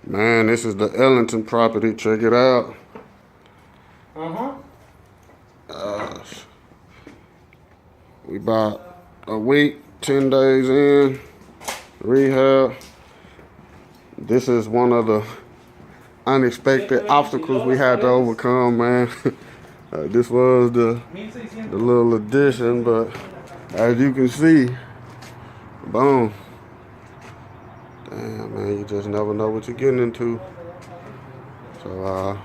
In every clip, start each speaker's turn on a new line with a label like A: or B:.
A: Man, this is the Ellington property. Check it out. We about a week, 10 days in rehab. This is one of the unexpected obstacles we had to overcome, man. This was the little addition, but as you can see, boom. Damn, man, you just never know what you're getting into. So,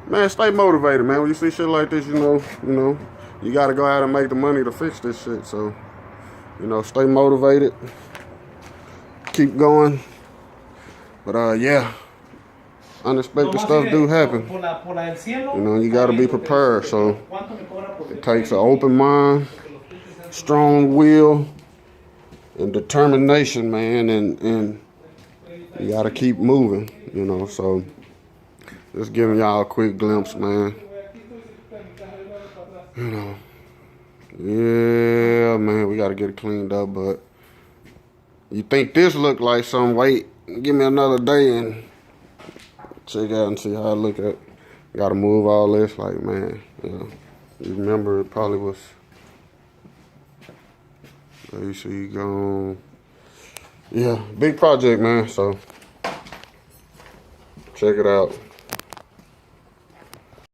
A: man, stay motivated, man. When you see shit like this, you know, you gotta go out and make the money to fix this shit. So, you know, stay motivated, keep going. But yeah, unexpected stuff do happen. You know, you gotta be prepared. So it takes an open mind, strong will, and determination, man, and you gotta keep moving, you know. So just giving y'all a quick glimpse, man. You know, yeah, man, we gotta get it cleaned up. But you think this look like some? Wait, give me another day and check out and see how I look at. Gotta move all this, like, man. You know, you remember it probably was. You see, you gone. Yeah, big project, man. So check it out.